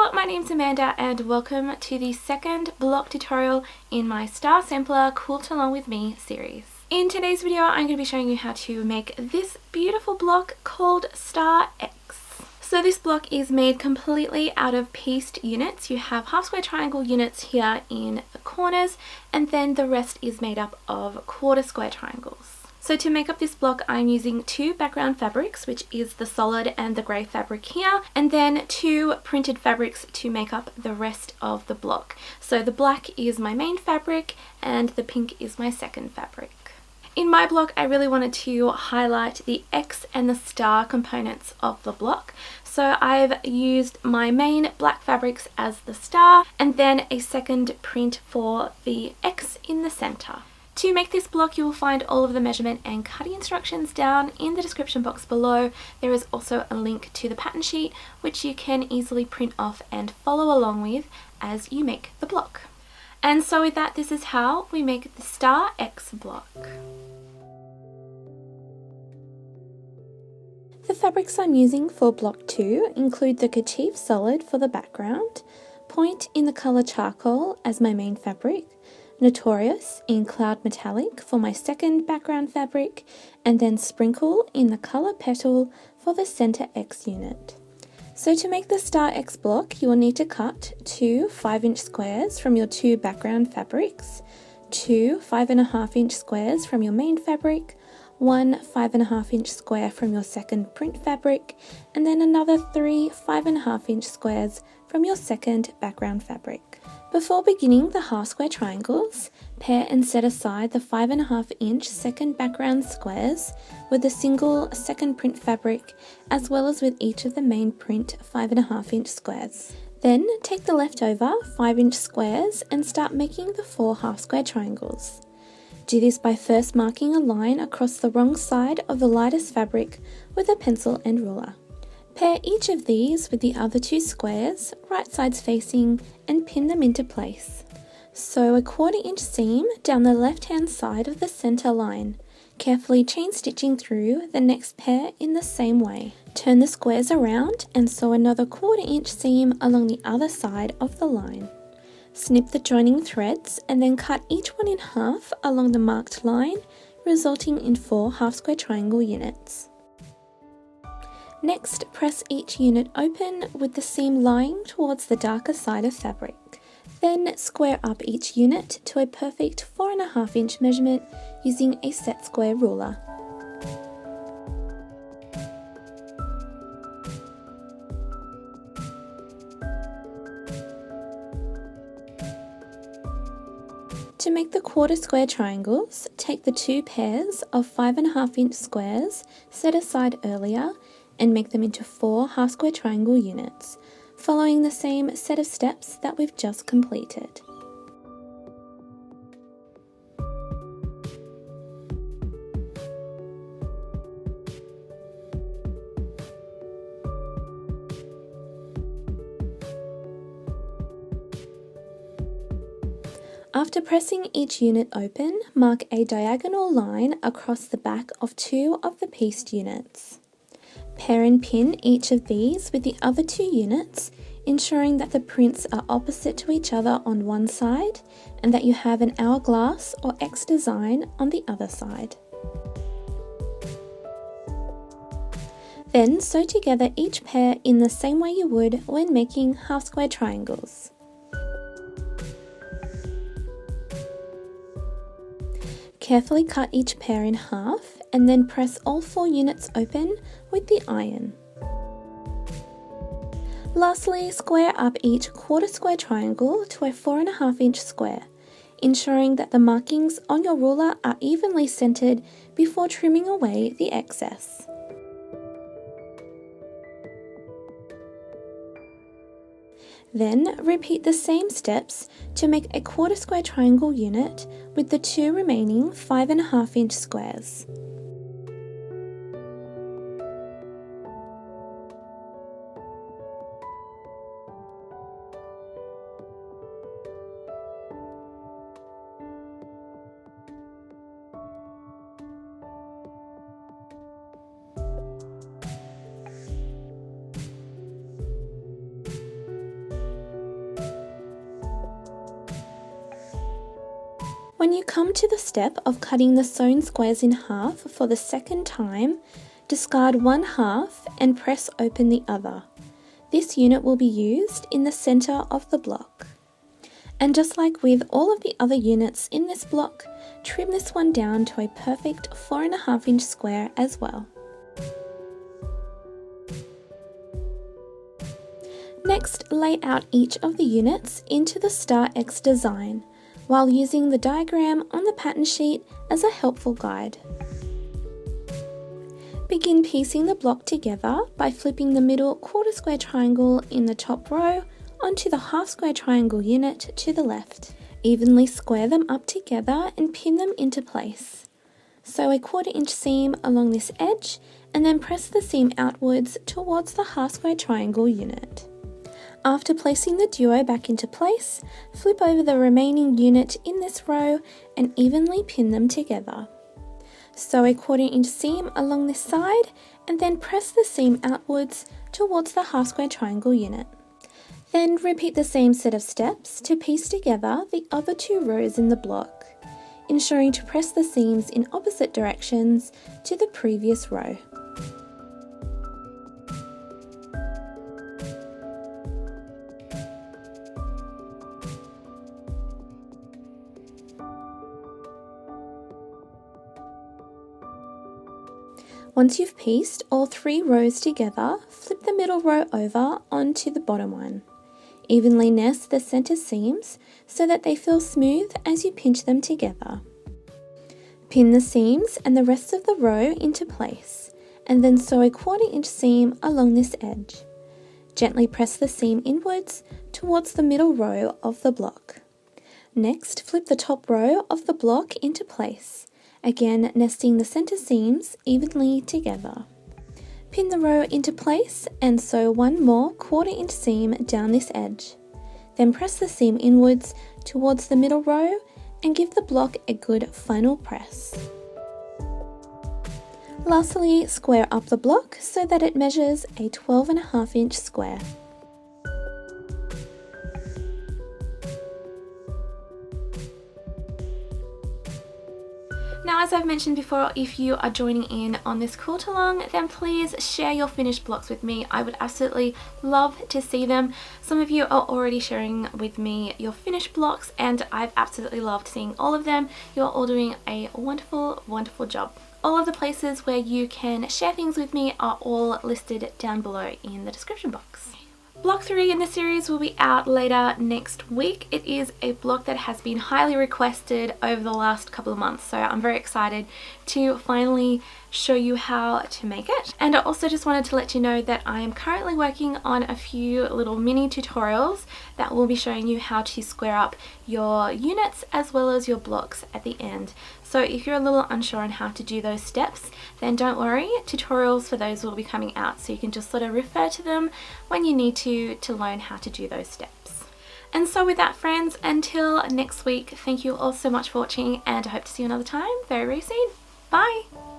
Hello, my name's Amanda and welcome to the second block tutorial in my Star Sampler Quilt Along With Me series. In today's video I'm going to be showing you how to make this beautiful block called Star X. So this block is made completely out of pieced units. You have half square triangle units here in the corners and then the rest is made up of quarter square triangles. So to make up this block I'm using two background fabrics, which is the solid and the grey fabric here, and then two printed fabrics to make up the rest of the block. So the black is my main fabric and the pink is my second fabric. In my block I really wanted to highlight the X and the star components of the block. So I've used my main black fabrics as the star and then a second print for the X in the centre. To make this block you will find all of the measurement and cutting instructions down in the description box below. There is also a link to the pattern sheet which you can easily print off and follow along with as you make the block. And so with that, this is how we make the Star X block. The fabrics I'm using for block 2 include the Kerchief solid for the background, Point in the colour charcoal as my main fabric, Notorious in cloud metallic for my second background fabric, and then Sprinkle in the colour Petal for the centre X unit. So to make the Star X block you will need to cut two 5-inch squares from your two background fabrics, two 5.5-inch squares from your main fabric, one 5.5-inch square from your second print fabric, and then another three 5.5-inch squares from your second background fabric. Before beginning the half square triangles, pair and set aside the 5.5-inch second background squares with a single second print fabric as well as with each of the main print 5.5-inch squares. Then take the leftover 5-inch squares and start making the 4 half square triangles. Do this by first marking a line across the wrong side of the lightest fabric with a pencil and ruler. Pair each of these with the other two squares, right sides facing, and pin them into place. Sew a 1/4 inch seam down the left hand side of the centre line, carefully chain stitching through the next pair in the same way. Turn the squares around and sew another 1/4 inch seam along the other side of the line. Snip the joining threads and then cut each one in half along the marked line, resulting in 4 half square triangle units. Next, press each unit open with the seam lying towards the darker side of fabric. Then square up each unit to a perfect 4.5-inch measurement using a set square ruler. To make the quarter square triangles, take the two pairs of 5.5-inch squares set aside earlier and make them into 4 half square triangle units, following the same set of steps that we've just completed. After pressing each unit open, mark a diagonal line across the back of 2 of the pieced units. Pair and pin each of these with the other 2 units, ensuring that the prints are opposite to each other on one side and that you have an hourglass or X design on the other side. Then sew together each pair in the same way you would when making half square triangles. Carefully cut each pair in half and then press all 4 units open with the iron. Lastly, square up each quarter square triangle to a 4.5-inch square, ensuring that the markings on your ruler are evenly centered before trimming away the excess. Then repeat the same steps to make a quarter square triangle unit with the 2 remaining 5.5-inch squares. When you come to the step of cutting the sewn squares in half for the second time, discard one half and press open the other. This unit will be used in the center of the block. And just like with all of the other units in this block, trim this one down to a perfect 4.5 inch square as well. Next, lay out each of the units into the Star X design, while using the diagram on the pattern sheet as a helpful guide. Begin piecing the block together by flipping the middle quarter square triangle in the top row onto the half square triangle unit to the left. Evenly square them up together and pin them into place. Sew a 1/4 inch seam along this edge and then press the seam outwards towards the half square triangle unit. After placing the duo back into place, flip over the remaining unit in this row and evenly pin them together. Sew a 1/4 inch seam along this side and then press the seam outwards towards the half square triangle unit. Then repeat the same set of steps to piece together the other 2 rows in the block, ensuring to press the seams in opposite directions to the previous row. Once you've pieced all 3 rows together, flip the middle row over onto the bottom one. Evenly nest the center seams so that they feel smooth as you pinch them together. Pin the seams and the rest of the row into place, and then sew a 1/4 inch seam along this edge. Gently press the seam inwards towards the middle row of the block. Next, flip the top row of the block into place, again nesting the center seams evenly together. Pin the row into place and sew one more 1/4 inch seam down this edge. Then press the seam inwards towards the middle row and give the block a good final press. Lastly, square up the block so that it measures a 12.5 inch square. Now, as I've mentioned before, if you are joining in on this quilt along, then please share your finished blocks with me. I would absolutely love to see them. Some of you are already sharing with me your finished blocks, and I've absolutely loved seeing all of them. You're all doing a wonderful, wonderful job. All of the places where you can share things with me are all listed down below in the description box. Block 3 in the series will be out later next week. It is a block that has been highly requested over the last couple of months, so I'm very excited to finally show you how to make it. And I also just wanted to let you know that I am currently working on a few little mini tutorials that will be showing you how to square up your units as well as your blocks at the end. So if you're a little unsure on how to do those steps, then don't worry, tutorials for those will be coming out, so you can just sort of refer to them when you need to learn how to do those steps. And so with that, friends, until next week, thank you all so much for watching, and I hope to see you another time very, very soon. Bye!